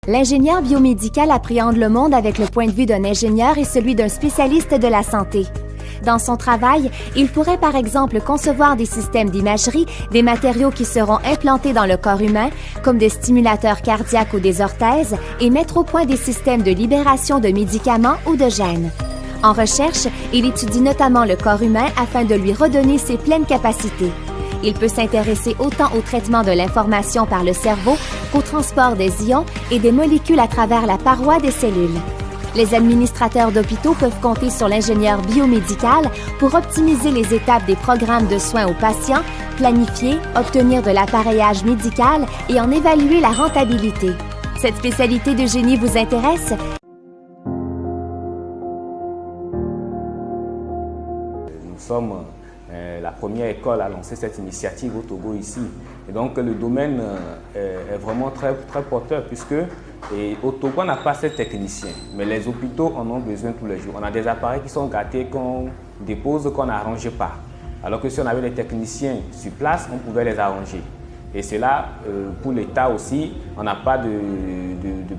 L'ingénieur biomédical appréhende le monde avec le point de vue d'un ingénieur et celui d'un spécialiste de la santé. Dans son travail, il pourrait par exemple concevoir des systèmes d'imagerie, des matériaux qui seront implantés dans le corps humain, comme des stimulateurs cardiaques ou des orthèses, et mettre au point des systèmes de libération de médicaments ou de gènes. En recherche, il étudie notamment le corps humain afin de lui redonner ses pleines capacités. Il peut s'intéresser autant au traitement de l'information par le cerveau qu'au transport des ions et des molécules à travers la paroi des cellules. Les administrateurs d'hôpitaux peuvent compter sur l'ingénieur biomédical pour optimiser les étapes des programmes de soins aux patients, planifier, obtenir de l'appareillage médical et en évaluer la rentabilité. Cette spécialité de génie vous intéresse? Nous sommes la première école à lancer cette initiative au Togo ici. Et donc le domaine est vraiment très porteur puisque au Togo on n'a pas ces techniciens, mais les hôpitaux en ont besoin tous les jours. On a des appareils qui sont gâtés, qu'on dépose, qu'on n'arrange pas. Alors que si on avait des techniciens sur place, on pouvait les arranger. Et c'est là, pour l'État aussi, on n'a pas de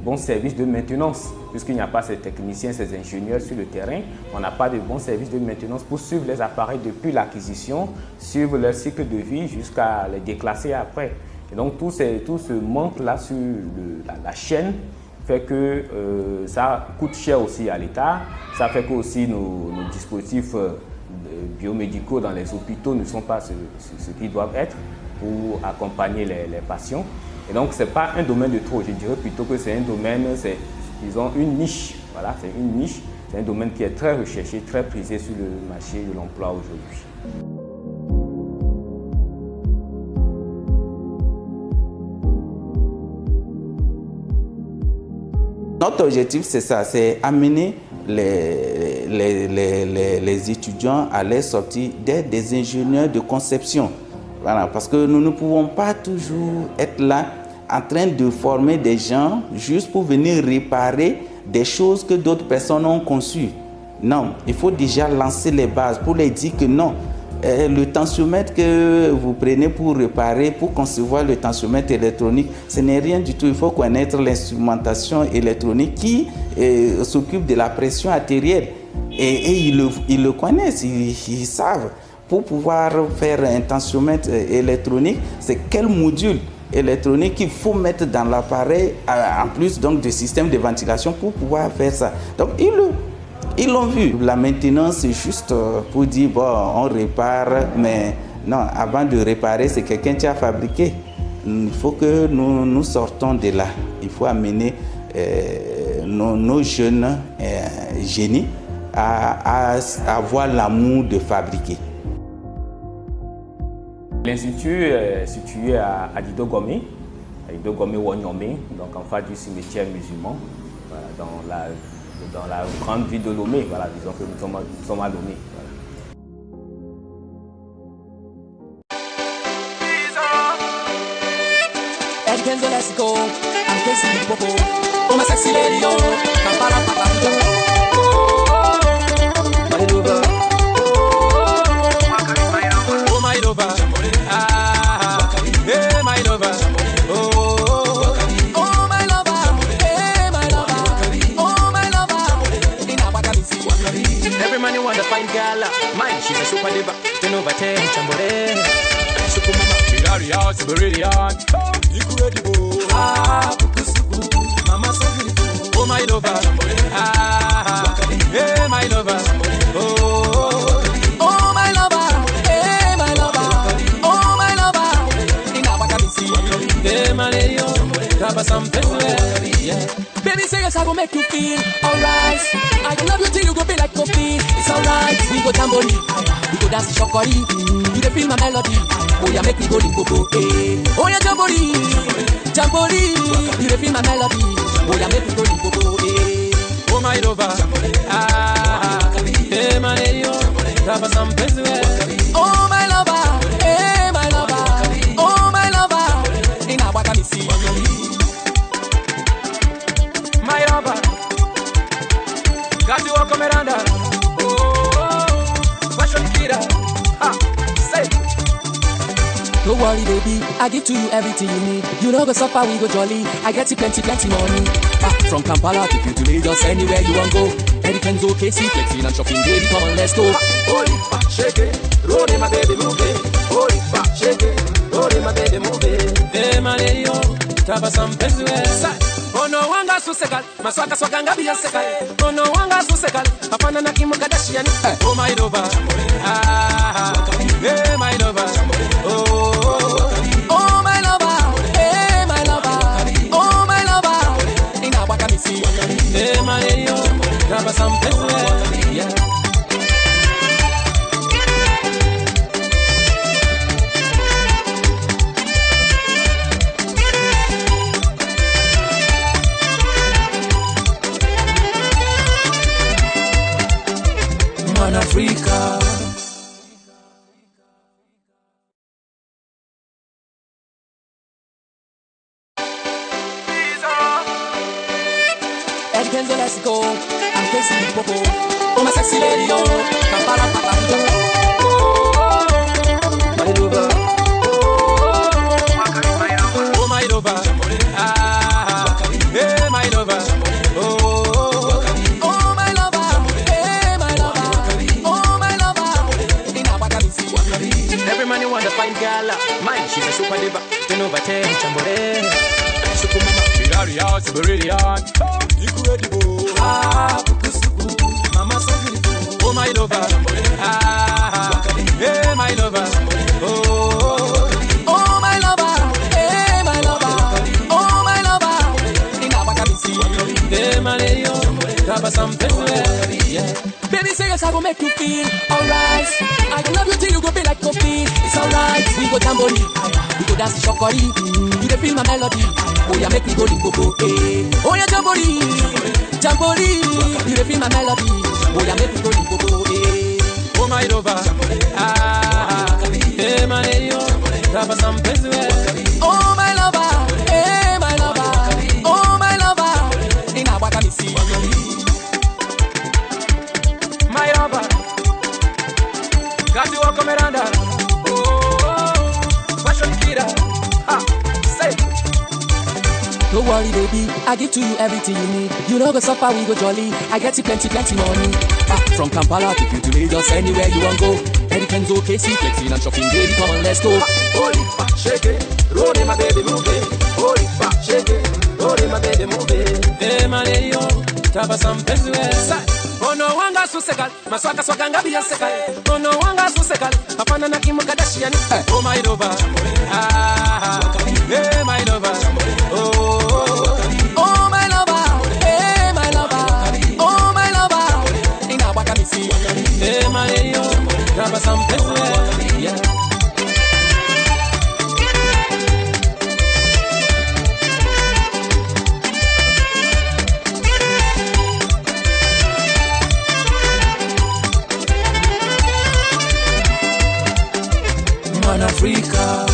bons services de maintenance. Puisqu'il n'y a pas ces techniciens, ces ingénieurs sur le terrain, on n'a pas de bons services de maintenance pour suivre les appareils depuis l'acquisition, suivre leur cycle de vie jusqu'à les déclasser après. Et donc tout ce manque-là sur la chaîne fait que ça coûte cher aussi à l'État. Ça fait que aussi nos dispositifs biomédicaux dans les hôpitaux ne sont pas ce qu'ils doivent être pour accompagner les patients. Et donc, ce n'est pas un domaine de trop, je dirais plutôt que c'est un domaine, ils ont une niche. Voilà, c'est une niche, c'est un domaine qui est très recherché, très prisé sur le marché de l'emploi aujourd'hui. Notre objectif, c'est ça, c'est amener les étudiants à les sortir d'être des ingénieurs de conception. Voilà, parce que nous ne pouvons pas toujours être là en train de former des gens juste pour venir réparer des choses que d'autres personnes ont conçues. Non, il faut déjà lancer les bases pour les dire que non, le tensiomètre que vous prenez pour réparer, pour concevoir le tensiomètre électronique, ce n'est rien du tout. Il faut connaître l'instrumentation électronique qui s'occupe de la pression artérielle. Et ils le connaissent, ils savent. Pour pouvoir faire un tensiomètre électronique, c'est quel module électronique qu'il faut mettre dans l'appareil, en plus donc du système de ventilation pour pouvoir faire ça. Donc ils l'ont vu. La maintenance, c'est juste pour dire, bon, on répare, mais non, avant de réparer, c'est quelqu'un qui a fabriqué. Il faut que nous sortons de là. Il faut amener nos jeunes génies à avoir l'amour de fabriquer. L'institut est situé à Adido Gomé Wonyomé, donc en face du cimetière musulman, voilà, dans la grande ville de Lomé. Voilà, disons que nous sommes à Lomé. Voilà. She's a super diva, turn over 10, chambore. Super mama, brilliant, incredible. Mama so beautiful. Oh my lover, hey my lover. Oh my lover, hey my lover. Oh my lover, in Abakabisi. Hey my lady, grab some yeah. Baby, say yes, I go make you feel alright. I can love you till you go be like coffee. It's alright, we go tambourine, we go dance shokori. You dey feel my melody, oh yeah, make me go limbo, eh. Oh yeah, tambourine, you dey feel my melody, oh yeah, make me go limbo, eh. Oh my lover, hey my lady, grab some place where. Oh my lover, hey my lover, oh my lover, in Abakamisi. My lover, got to walk around. Oh, what's your kid? Say, Don't worry, baby, I give to you everything you need. You know go suffer, we go jolly. I get you plenty money. From Kampala to to Lagos, anywhere you want go. Eddie Kenzo, KC, flexing and shopping, baby, come on, let's go. Hold it back, shake it, roll it, my baby, move it. Hold it back, shake it, roll it, my baby, move it. Hey, man, hey, yo, Tabasam Pesue. Ono wanga susekal, maswaka swaganga biya sekal. Ono wanga susekal, hapana na Kim Kardashian. Oh my lover, hey my lover, oh my lover, hey my lover, oh my lover. Ina wakamisi, hey my yo, Tabasam Pesue, yeah. Africa. Eddie Kenzo, let's go. I'm Casey Popo. Oh, my sexy lady, oh. Kampala, Papa, my lover. Oh, my lover. Hey, my lover. Every man you want to find girl, mine she's a super diva. 10 over 10, chambore. Super mama, Ferrari out, brilliant. Incredible. Bukusuku, mama so beautiful. Oh my lover, hey my lover. Oh my lover, hey my lover. Oh my lover, in Abakabisi. Hey my lady, Tabasam Pesue, yeah. Baby, say yes, I go make you feel alright. I can love you till you go be like coffee. It's alright, we go jamboree, we go dance shokori. You dey feel my melody, oh yeah, make me go limpopo, eh. Oh yeah, jamboree, jamboree. You dey feel my melody, oh yeah, make me go limpopo, eh. Oh my lover, hey my lady, Tabasam Pesue. Oh my lover, hey my lover, oh my lover. In Awakamisi. My lover, got you walk Miranda. Oh, fashion kida. Say. Don't worry, baby, I give to you everything you need. You know go suffer, we go jolly. I get you plenty money. From Kampala to Lagos, anywhere you want go. Eddie Kenzo, KC, flexing and shopping, baby, come on, let's go. Hold it back, shake it, roll it, my baby, move it. Hold it back, shake it, roll it, my baby, move it. Hey, my lady, Tabasam Pesue. Ono wanga susekal, maswaka swaganga biya sekal. Ono wanga susekal, hapana na Kim Kardashian. Oh my lover, hey my lover. Oh my lover, hey my lover. Oh my lover, ina wakamisi. Hey my yo, Tabasam Pesue, yeah. Africa.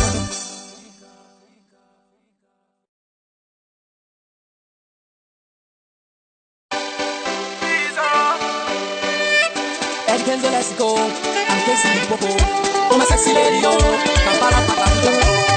Eddie Kenzo, let's go. I'm Casey Popo. Oh, my sexy lady, oh. Kampala, Papa,